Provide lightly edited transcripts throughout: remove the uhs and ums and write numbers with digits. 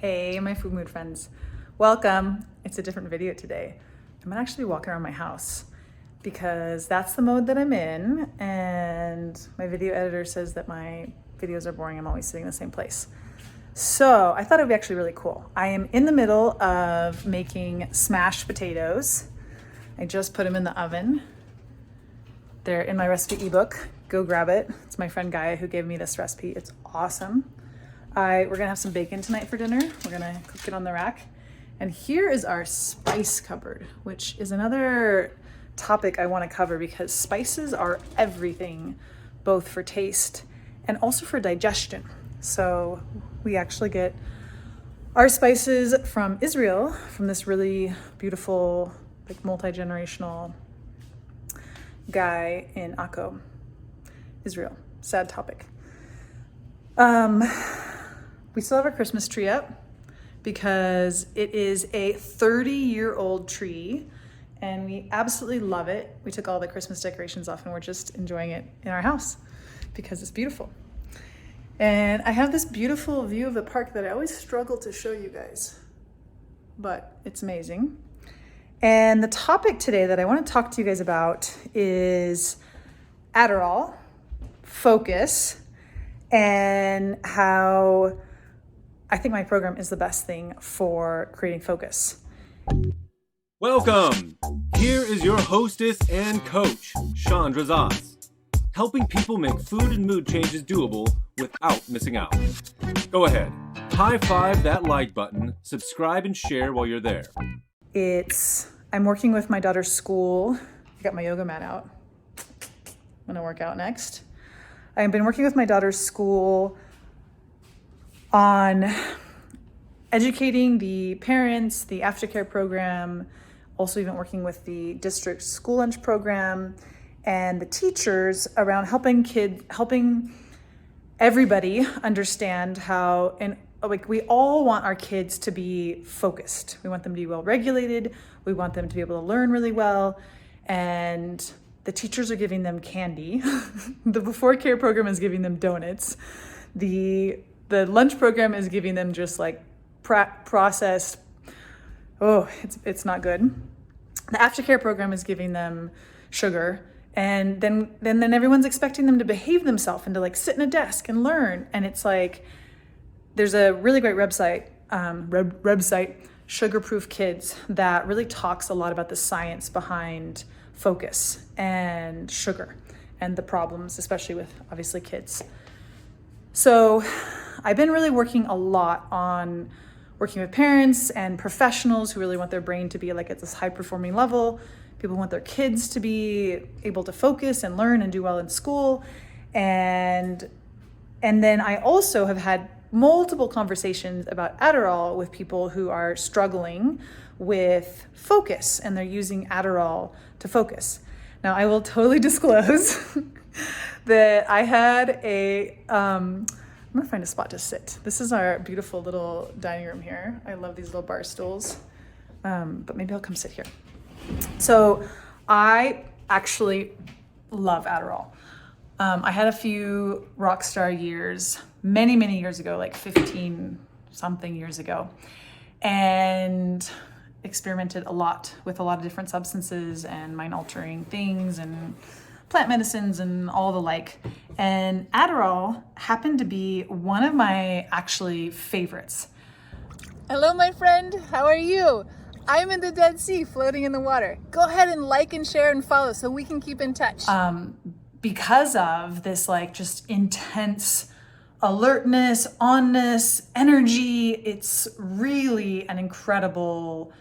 Hey, my food mood friends. Welcome. It's a different video today. I'm gonna actually walk around my house because that's the mode that I'm in, and my video editor says that my videos are boring. I'm always sitting in the same place. So I thought it would be actually really cool. I am in the middle of making smashed potatoes. I just put them in the oven. They're in my recipe ebook. Go grab it. It's my friend Gaia who gave me this recipe. It's awesome. We're gonna have some bacon tonight for dinner. We're gonna cook it on the rack. And here is our spice cupboard, which is another topic I wanna cover because spices are everything, both for taste and also for digestion. So we actually get our spices from Israel, from this really beautiful, like multi-generational guy in Akko, Israel. Sad topic. We still have our Christmas tree up because it is a 30-year-old tree and we absolutely love it. We took all the Christmas decorations off and we're just enjoying it in our house because it's beautiful. And I have this beautiful view of the park that I always struggle to show you guys, but it's amazing. And the topic today that I want to talk to you guys about is Adderall, focus, and how I think my program is the best thing for creating focus. Welcome! Here is your hostess and coach, Chandra Zaz, helping people make food and mood changes doable without missing out. Go ahead, high five that like button, subscribe and share while you're there. I'm working with my daughter's school. I got my yoga mat out. I'm gonna work out next. I've been working with my daughter's school on educating the parents, the aftercare program, also even working with the district school lunch program and the teachers around helping everybody understand how, and like we all want our kids to be focused. We want them to be well regulated. We want them to be able to learn really well. And the teachers are giving them candy. The before care program is giving them donuts. The lunch program is giving them just like processed, it's not good. The aftercare program is giving them sugar. And then everyone's expecting them to behave themselves and to like sit in a desk and learn. And it's like, there's a really great website, Sugar Proof Kids, that really talks a lot about the science behind focus and sugar and the problems, especially with obviously kids. So I've been really working a lot on working with parents and professionals who really want their brain to be like at this high performing level. People want their kids to be able to focus and learn and do well in school. And then I also have had multiple conversations about Adderall with people who are struggling with focus and they're using Adderall to focus. Now I will totally disclose that I had I'm gonna find a spot to sit. This is our beautiful little dining room here. I love these little bar stools, but maybe I'll come sit here. So I actually love Adderall. I had a few rock star years, many years ago, like 15 something years ago, and experimented a lot with a lot of different substances and mind altering things and plant medicines and all the like. And Adderall happened to be one of my actually favorites. Hello, my friend. How are you? I'm in the Dead Sea floating in the water. Go ahead and like and share and follow so we can keep in touch. Because of this like just intense alertness, onness, energy, it's really an incredible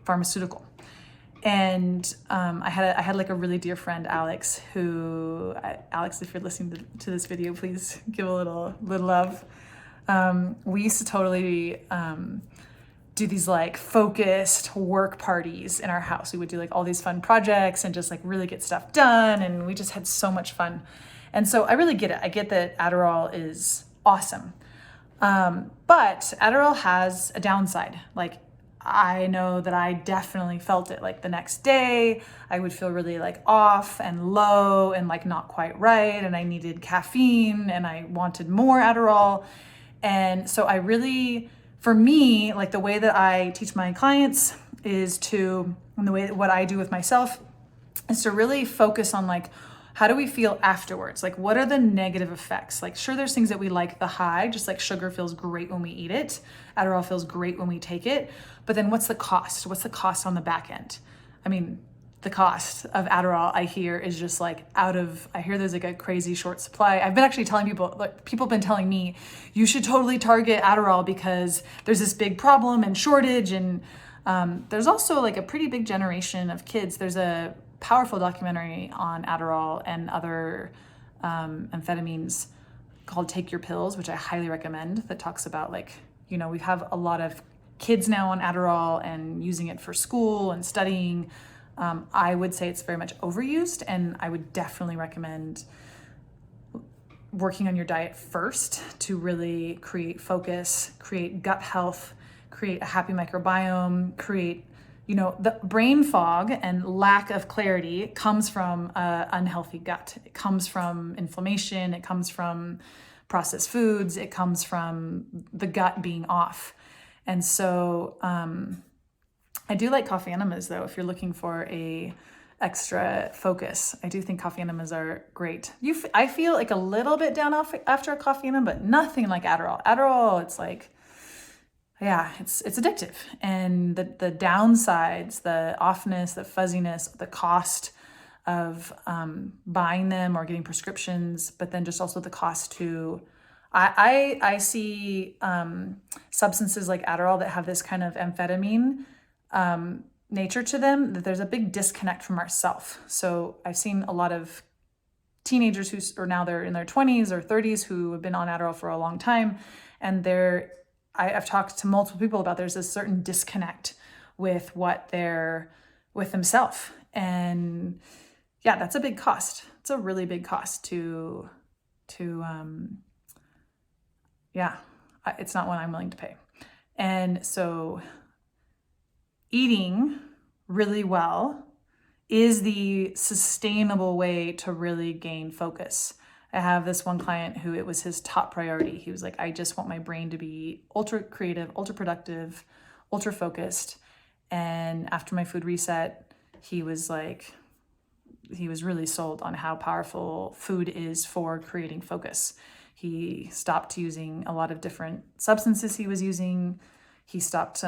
pharmaceutical. And I had like a really dear friend, Alex, Alex, if you're listening to this video, please give a little love. We used to totally do these like focused work parties in our house. We would do like all these fun projects and just like really get stuff done. And we just had so much fun. And so I really get it. I get that Adderall is awesome. But Adderall has a downside. Like I know that I definitely felt it like the next day. I would feel really like off and low and like not quite right. And I needed caffeine and I wanted more Adderall. And so for me, like the way that I teach my clients and the way that what I do with myself is to really focus on like, how do we feel afterwards? Like, what are the negative effects? Like, sure, there's things that we like the high, just like sugar feels great when we eat it. Adderall feels great when we take it. But then what's the cost? What's the cost on the back end? I mean, the cost of Adderall, I hear, is just like I hear there's like a crazy short supply. I've been actually telling people have been telling me, you should totally target Adderall because there's this big problem and shortage. And there's also like a pretty big generation of kids. There's a powerful documentary on Adderall and other amphetamines called Take Your Pills, which I highly recommend, that talks about like, we have a lot of kids now on Adderall and using it for school and studying. I would say it's very much overused, and I would definitely recommend working on your diet first to really create focus, create gut health, create a happy microbiome, create the brain fog and lack of clarity comes from unhealthy gut. It comes from inflammation. It comes from processed foods. It comes from the gut being off. And so I do like coffee enemas, though, if you're looking for a extra focus. I do think coffee enemas are great. I feel like a little bit down off after a coffee enema, but nothing like Adderall. Adderall, it's like, yeah, it's addictive. And the downsides, the offness, the fuzziness, the cost of buying them or getting prescriptions, but then just also the cost to, I see substances like Adderall that have this kind of amphetamine nature to them, that there's a big disconnect from ourself. So I've seen a lot of teenagers who are now they're in their 20s or 30s who have been on Adderall for a long time, and I've talked to multiple people about there's a certain disconnect with with themselves. And yeah, that's a big cost. It's a really big cost it's not one I'm willing to pay. And so eating really well is the sustainable way to really gain focus. I have this one client who it was his top priority. He was like, I just want my brain to be ultra creative, ultra productive, ultra focused. And after my food reset, he was really sold on how powerful food is for creating focus. He stopped using a lot of different substances he was using. He stopped,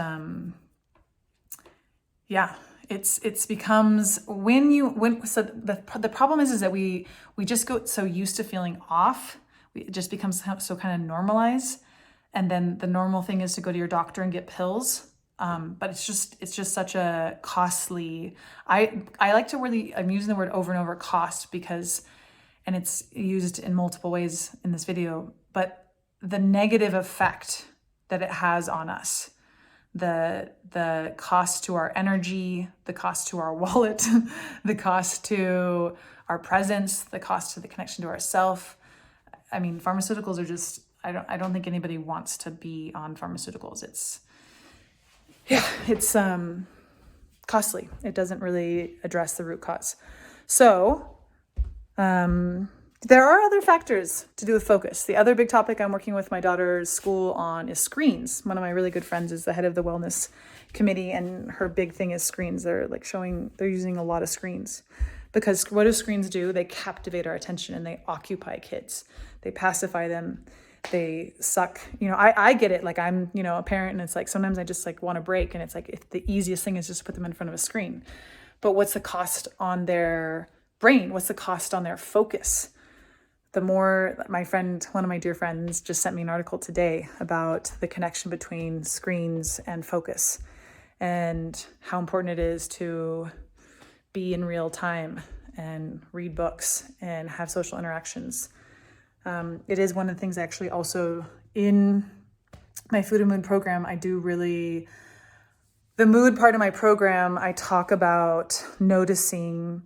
It's becomes so the problem is that we just go so used to feeling off. It just becomes so kind of normalized. And then the normal thing is to go to your doctor and get pills. But it's just such a costly, I like to really, I'm using the word over and over, cost, because, and it's used in multiple ways in this video, but the negative effect that it has on us, the cost to our energy, the cost to our wallet, the cost to our presence, the cost to the connection to ourself. I mean, pharmaceuticals are just, I don't think anybody wants to be on pharmaceuticals. It's costly. It doesn't really address the root cause. So, there are other factors to do with focus. The other big topic I'm working with my daughter's school on is screens. One of my really good friends is the head of the wellness committee, and her big thing is screens. They're using a lot of screens, because what do screens do? They captivate our attention and they occupy kids. They pacify them. They suck. I get it. Like, I'm, a parent, and it's like, sometimes I just like want to break, and it's like, if the easiest thing is just to put them in front of a screen. But what's the cost on their brain? What's the cost on their focus? The more, one of my dear friends just sent me an article today about the connection between screens and focus, and how important it is to be in real time and read books and have social interactions. It is one of the things actually also in my food and mood program. The mood part of my program, I talk about noticing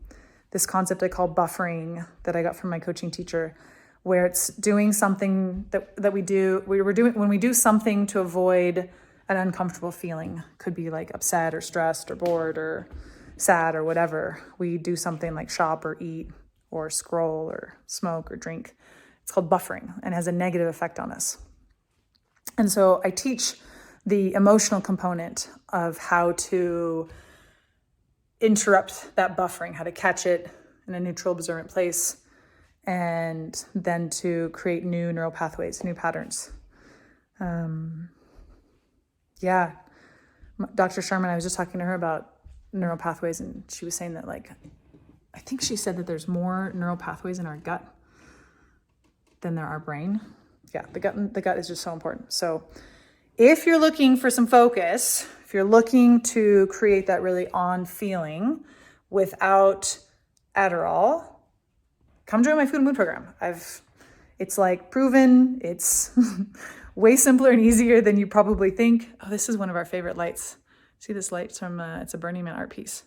this concept I call buffering that I got from my coaching teacher, where it's doing something that we do when we do something to avoid an uncomfortable feeling. Could be like upset or stressed or bored or sad or whatever. We do something like shop or eat or scroll or smoke or drink. It's called buffering and has a negative effect on us. And so I teach the emotional component of how to interrupt that buffering, how to catch it in a neutral, observant place, and then to create new neural pathways, new patterns. Dr. Sharman, I was just talking to her about neural pathways, and she was saying that, like, I think she said that there's more neural pathways in our gut than there are brain. Yeah, the gut is just so important. So if you're looking for some focus, if you're looking to create that really on feeling without Adderall, come join my food and mood program. It's like proven, it's way simpler and easier than you probably think. Oh, this is one of our favorite lights. See this light? It's from, it's a Burning Man art piece.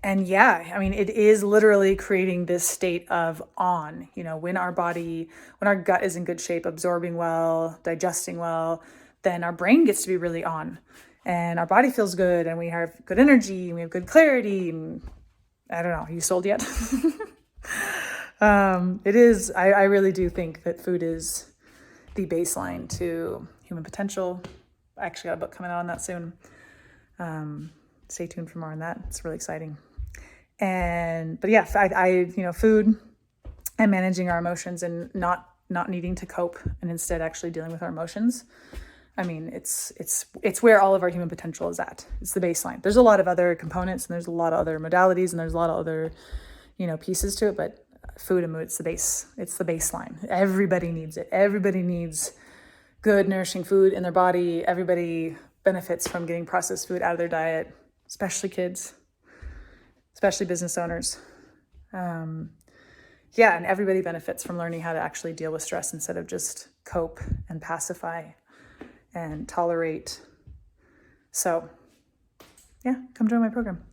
And yeah, I mean, it is literally creating this state of on, when our gut is in good shape, absorbing well, digesting well, then our brain gets to be really on and our body feels good and we have good energy and we have good clarity. And I don't know, are you sold yet? It is, I really do think that food is the baseline to human potential. I actually got a book coming out on that soon. Stay tuned for more on that. It's really exciting. But yeah, food and managing our emotions and not needing to cope and instead actually dealing with our emotions. I mean, it's where all of our human potential is at. It's the baseline. There's a lot of other components and there's a lot of other modalities and there's a lot of other, pieces to it, but food and mood, it's the base. It's the baseline. Everybody needs it. Everybody needs good, nourishing food in their body. Everybody benefits from getting processed food out of their diet, especially kids, especially business owners. And everybody benefits from learning how to actually deal with stress instead of just cope and pacify and tolerate. So yeah, come join my program.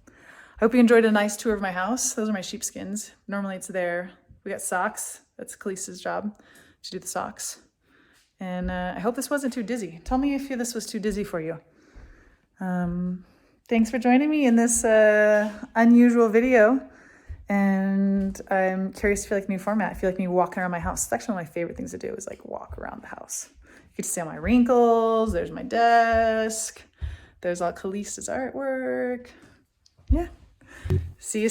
I hope you enjoyed a nice tour of my house. Those are my sheepskins. Normally it's there. We got socks. That's Khalees's job to do the socks. And I hope this wasn't too dizzy. Tell me if this was too dizzy for you. Thanks for joining me in this unusual video. And I'm curious to feel like a new format. I feel like me walking around my house. It's actually one of my favorite things to do is like walk around the house. You get to see all my wrinkles. There's my desk. There's all Khalees's artwork. Yeah. See you.